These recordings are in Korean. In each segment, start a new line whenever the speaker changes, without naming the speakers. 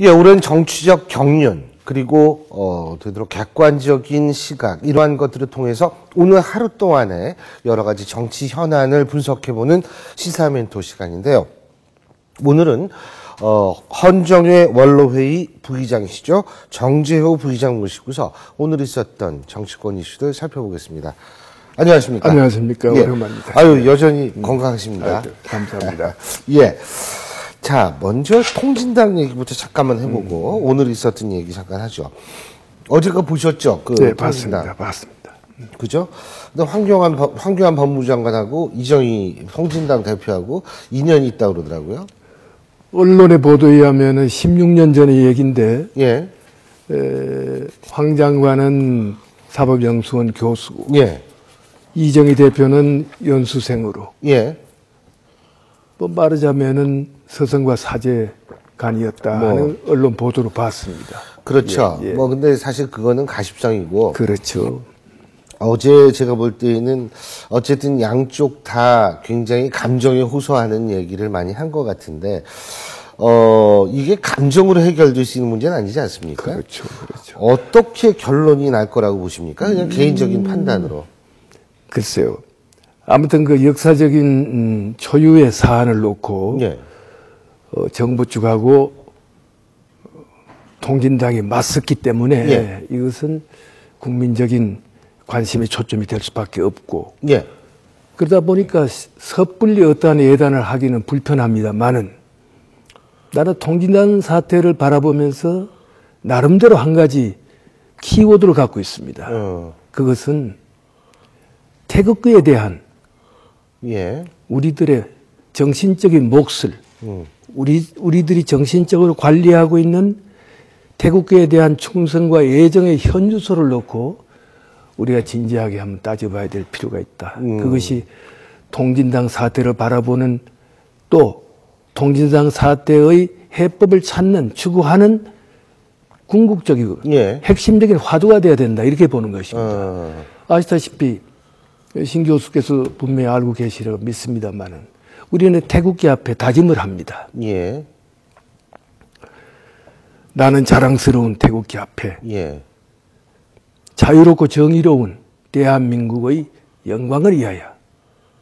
예, 오랜 정치적 경륜, 그리고, 되도록 객관적인 시각, 이러한 것들을 통해서 오늘 하루 동안에 여러 가지 정치 현안을 분석해보는 시사멘토 시간인데요. 오늘은, 헌정회 원로회의 부의장이시죠. 정재호 부의장 모시고서 오늘 있었던 정치권 이슈들 살펴보겠습니다. 안녕하십니까?
안녕하십니까?
예.
오랜만입니다.
아유, 여전히 건강하십니다.
감사합니다.
예. 자, 먼저 통진당 얘기부터 잠깐만 해보고 오늘 있었던 얘기 잠깐 하죠. 어제가 보셨죠?
네,
통진당.
봤습니다.
그죠? 근데 황교안 법무장관하고 이정희 통진당 대표하고 인연이 있다고 그러더라고요.
언론의 보도에 의하면 16년 전의 얘기인데,
예.
황 장관은 사법연수원 교수고,
예.
이정희 대표는 연수생으로,
예.
뭐 말하자면은 서성과 사제간이었다 하는 언론 보도로 봤습니다.
그렇죠.
예, 예.
뭐 근데 사실 그거는 가십성이고.
그렇죠.
어제 제가 볼 때는 어쨌든 양쪽 다 굉장히 감정에 호소하는 얘기를 많이 한 것 같은데, 이게 감정으로 해결될 수 있는 문제는 아니지 않습니까?
그렇죠. 그렇죠.
어떻게 결론이 날 거라고 보십니까? 그냥 개인적인 판단으로.
글쎄요. 아무튼 그 역사적인 초유의 사안을 놓고,
예.
정부 쪽하고 통진당이 맞섰기 때문에
예.
이것은 국민적인 관심의 초점이 될 수밖에 없고,
예.
그러다 보니까 섣불리 어떠한 예단을 하기는 불편합니다만은, 나는 통진당 사태를 바라보면서 나름대로 한 가지 키워드를 갖고 있습니다. 그것은 태극기에 대한
예.
우리들의 정신적인 몫을 우리들이 정신적으로 관리하고 있는 태국계에 대한 충성과 애정의 현주소를 놓고 우리가 진지하게 한번 따져봐야 될 필요가 있다. 그것이 통진당 사태를 바라보는, 또 통진당 사태의 해법을 찾는, 추구하는 궁극적이고
예.
핵심적인 화두가 돼야 된다, 이렇게 보는 것입니다. 아시다시피 신 교수께서 분명히 알고 계시리라고 믿습니다만은, 우리는 태국계 앞에 다짐을 합니다.
예.
나는 자랑스러운 태국계 앞에
예.
자유롭고 정의로운 대한민국의 영광을 위하여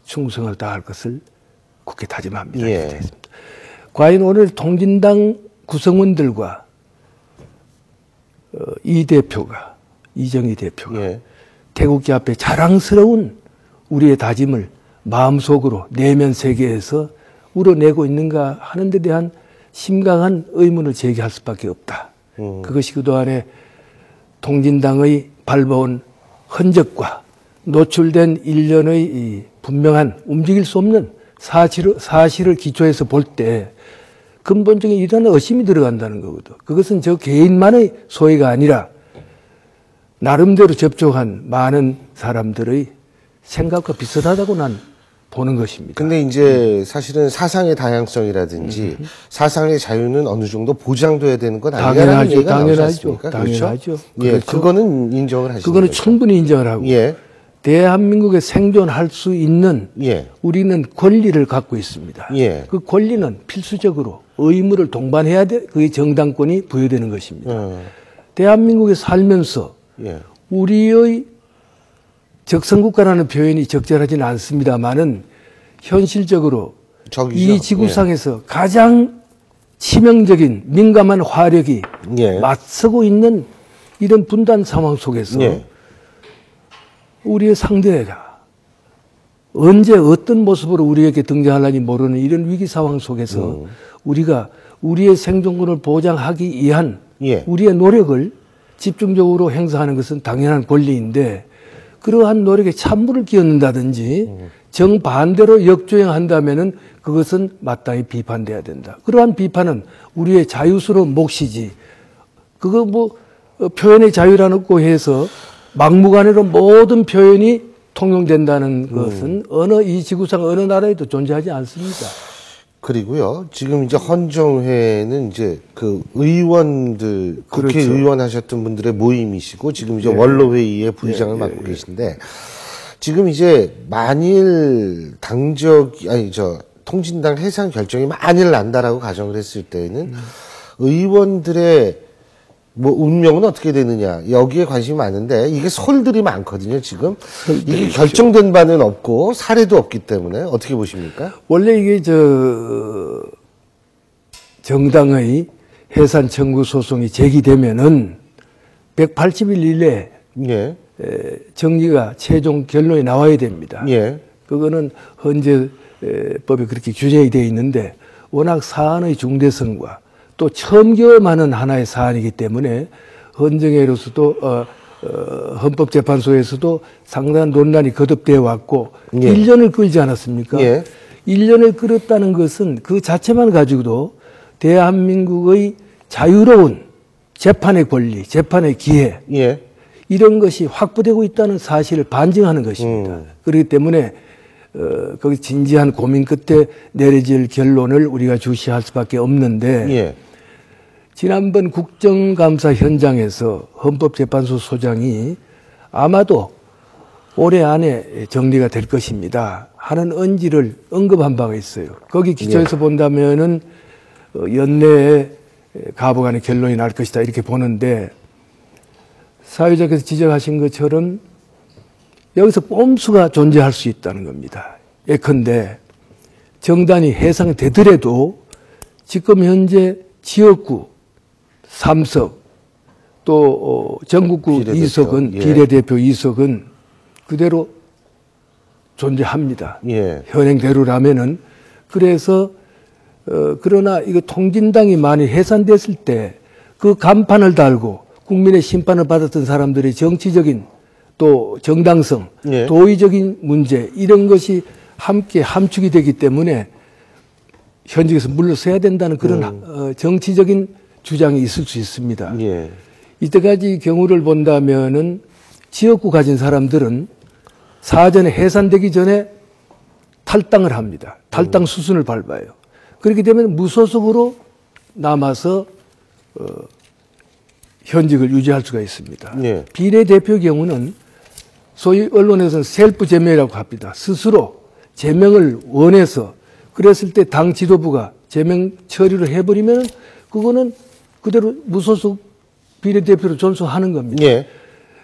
충성을 다할 것을 굳게 다짐합니다.
예.
과연 오늘 통진당 구성원들과 이 대표가, 이정희 대표가
예.
태국계 앞에 자랑스러운 우리의 다짐을 마음속으로 내면 세계에서 우러내고 있는가 하는 데 대한 심각한 의문을 제기할 수밖에 없다. 그것이 그동안에 통진당의 밟아온 흔적과 노출된 일련의 이 분명한 움직일 수 없는 사실을 기초해서 볼 때 근본적인 이러한 의심이 들어간다는 거거든. 그것은 저 개인만의 소외가 아니라 나름대로 접촉한 많은 사람들의 생각과 비슷하다고 난 보는 것입니다.
근데 이제 사실은 사상의 다양성이라든지 사상의 자유는 어느 정도 보장돼야 되는 건 아니냐는 얘기가 나오지 않습니까?
당연하죠.
예,
그렇죠.
그거는 인정을 하시는
그거는
거죠.
충분히 인정을 하고,
예.
대한민국에 생존할 수 있는
예.
우리는 권리를 갖고 있습니다.
예.
그 권리는 필수적으로 의무를 동반해야 돼, 그게 정당권이 부여되는 것입니다. 대한민국에 살면서
예.
우리의 적성국가라는 표현이 적절하지는 않습니다만은 현실적으로
적이죠.
이 지구상에서 가장 치명적인 민감한 화력이
예.
맞서고 있는 이런 분단 상황 속에서
예.
우리의 상대가 언제 어떤 모습으로 우리에게 등장하려니 모르는 이런 위기 상황 속에서 우리가 우리의 생존권을 보장하기 위한
예.
우리의 노력을 집중적으로 행사하는 것은 당연한 권리인데, 그러한 노력에 찬물을 끼얹는다든지 정반대로 역주행한다면은 그것은 마땅히 비판돼야 된다. 그러한 비판은 우리의 자유스러운 몫이지, 그거 뭐 표현의 자유라고 해서 막무가내로 모든 표현이 통용된다는 것은 이 지구상 어느 나라에도 존재하지 않습니다.
그리고요, 지금 이제 헌정회는 이제 그 의원들,
그렇죠.
국회의원 하셨던 분들의 모임이시고, 지금 이제 원로회의의 부의장을 맡고 계신데, 지금 이제 만일 통진당 해산 결정이 만일 난다라고 가정을 했을 때는, 의원들의 뭐 운명은 어떻게 되느냐 여기에 관심이 많은데 이게 설들이 많거든요. 지금 이게 결정된 바는 없고 사례도 없기 때문에 어떻게 보십니까?
원래 이게 정당의 해산 청구 소송이 제기되면은 180일 이내에
예.
정리가 최종 결론이 나와야 됩니다.
예.
그거는 헌재 법에 그렇게 규정이 되어 있는데 워낙 사안의 중대성과 또 처음 경험하는 하나의 사안이기 때문에 헌정회로서도 헌법재판소에서도 상당한 논란이 거듭되어 왔고
예.
1년을 끌지 않았습니까?
예.
1년을 끌었다는 것은 그 자체만 가지고도 대한민국의 자유로운 재판의 권리, 재판의 기회
예.
이런 것이 확보되고 있다는 사실을 반증하는 것입니다. 그렇기 때문에 거기 진지한 고민 끝에 내려질 결론을 우리가 주시할 수밖에 없는데
예.
지난번 국정감사 현장에서 헌법재판소 소장이 아마도 올해 안에 정리가 될 것입니다 하는 언지를 언급한 바가 있어요. 거기 기초해서 본다면은 연내에 가부간의 결론이 날 것이다 이렇게 보는데 사회자께서 지적하신 것처럼 여기서 꼼수가 존재할 수 있다는 겁니다. 예컨대 정단이 해상되더라도 지금 현재 지역구 3석 또 전국구
비례대표.
2석은
예.
비례대표 2석은 그대로 존재합니다.
예.
현행대로라면은 그래서 그러나 이거 통진당이 많이 해산됐을 때 그 간판을 달고 국민의 심판을 받았던 사람들의 정치적인 또 정당성,
예.
도의적인 문제 이런 것이 함께 함축이 되기 때문에 현직에서 물러서야 된다는 그런 정치적인 주장이 있을 수 있습니다.
예.
이때까지 경우를 본다면은 지역구 가진 사람들은 사전에 해산되기 전에 탈당을 합니다. 탈당 수순을 밟아요. 그렇게 되면 무소속으로 남아서 현직을 유지할 수가 있습니다.
예.
비례대표 경우는 소위 언론에서는 셀프 제명이라고 합니다. 스스로 제명을 원해서 그랬을 때 당 지도부가 제명 처리를 해버리면 그거는 그대로 무소속 비례대표로 존속하는 겁니다.
예.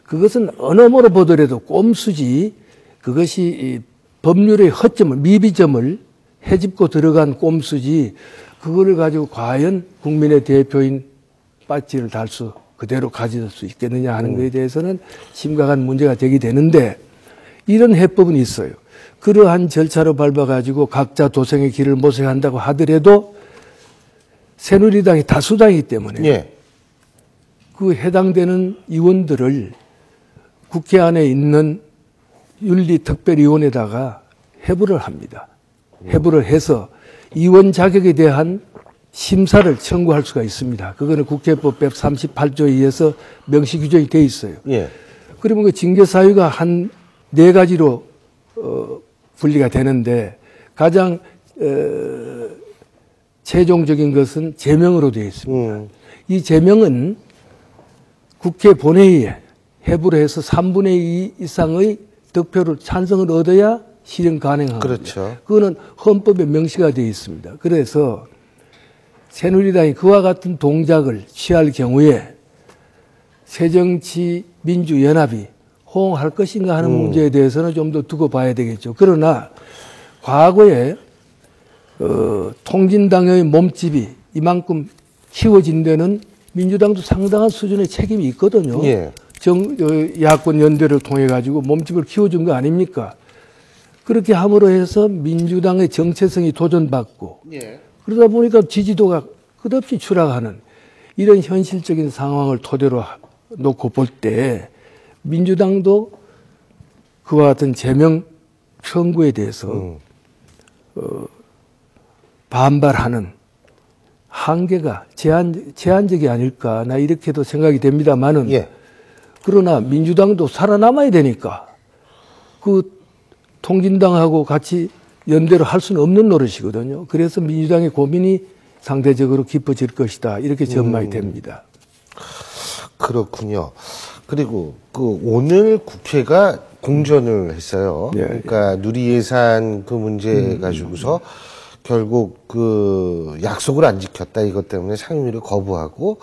그것은 어느 뭐로 보더라도 꼼수지 그것이 법률의 허점을 미비점을 헤집고 들어간 꼼수지 그거를 가지고 과연 국민의 대표인 배지를 달 수 그대로 가질 수 있겠느냐 하는 것에 대해서는 심각한 문제가 되게 되는데 이런 해법은 있어요. 그러한 절차로 밟아가지고 각자 도생의 길을 모색한다고 하더라도 새누리당이 다수당이기 때문에
예.
그 해당되는 의원들을 국회 안에 있는 윤리특별위원회에다가 회부를 합니다. 회부를 해서 의원 자격에 대한 심사를 청구할 수가 있습니다. 그거는 국회법 138조에 의해서 명시 규정이 되어 있어요.
예.
그러면 그 징계 사유가 한 4가지로 분리가 되는데 가장 최종적인 것은 제명으로 되어 있습니다. 이 제명은 국회 본회의에 회부를 해서 3분의 2 이상의 득표를 찬성을 얻어야 실행 가능한
그렇죠.
겁니다. 그거는 헌법에 명시가 되어 있습니다. 그래서 새누리당이 그와 같은 동작을 취할 경우에 새정치민주연합이 호응할 것인가 하는 문제에 대해서는 좀 더 두고 봐야 되겠죠. 그러나 과거에 통진당의 몸집이 이만큼 키워진 데는 민주당도 상당한 수준의 책임이 있거든요.
예.
야권 연대를 통해 가지고 몸집을 키워준 거 아닙니까? 그렇게 함으로 해서 민주당의 정체성이 도전받고
예.
그러다 보니까 지지도가 끝없이 추락하는 이런 현실적인 상황을 토대로 놓고 볼 때 민주당도 그와 같은 제명 청구에 대해서 반발하는 한계가 제한적이 아닐까 나 이렇게도 생각이 됩니다만은
예.
그러나 민주당도 살아남아야 되니까 그 통진당하고 같이 연대를 할 수는 없는 노릇이거든요. 그래서 민주당의 고민이 상대적으로 깊어질 것이다. 이렇게 전망이 됩니다.
그렇군요. 그리고 그 오늘 국회가 공전을 했어요.
네.
그러니까 누리 예산 그 문제 가지고서 결국 그 약속을 안 지켰다 이것 때문에 상임위를 거부하고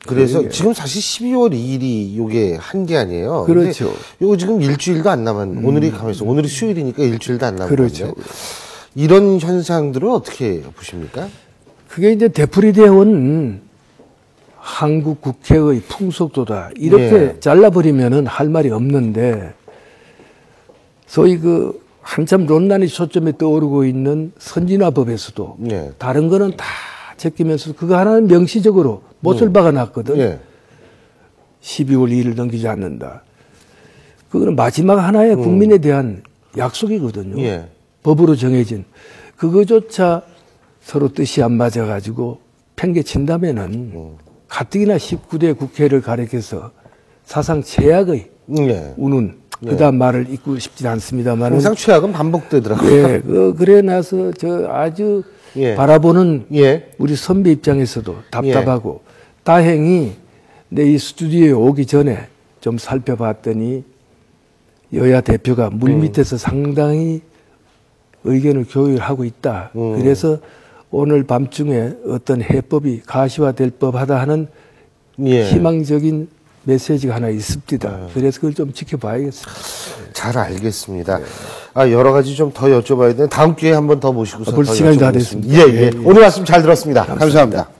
그래서 지금 사실 12월 2일이 요게 한계 아니에요.
그렇죠.
요거 지금 일주일도 안 남았. 오늘이 가면서 오늘이 수요일이니까 일주일도 안 남았는데.
그렇죠.
이런 현상들을 어떻게 보십니까?
그게 이제 되풀이되어 온 한국 국회의 풍속도다. 이렇게
예.
잘라버리면은 할 말이 없는데, 소위 그 한참 논란이 초점에 떠오르고 있는 선진화법에서도
예.
다른 거는 다 제끼면서 그거 하나는 명시적으로 못을 박아놨거든.
예.
12월 2일을 넘기지 않는다. 그거는 마지막 하나의 국민에 대한 약속이거든요.
예.
법으로 정해진. 그거조차 서로 뜻이 안 맞아가지고 팽개친다면은 가뜩이나 19대 국회를 가리켜서 사상 최악의
예.
우는 그다음 말을 잊고 싶진 않습니다만
항상 최악은 반복되더라고요.
예, 그래 나서 저 아주
예.
바라보는
예.
우리 선배 입장에서도 답답하고 다행히 내 이 스튜디오에 오기 전에 좀 살펴봤더니 여야 대표가 물밑에서 상당히 의견을 교류하고 있다. 그래서 오늘 밤중에 어떤 해법이 가시화될 법하다 하는
예.
희망적인 메시지가 하나 있습니다. 그래서 그걸 좀 지켜봐야겠습니다.
잘 알겠습니다. 아, 여러 가지 좀 더 여쭤봐야 되는데 다음 기회에 한 번 더 모시고서
벌써
더
시간이 다
여쭤보겠습니다.
됐습니다.
예, 예. 오늘 말씀 잘 들었습니다. 감사합니다.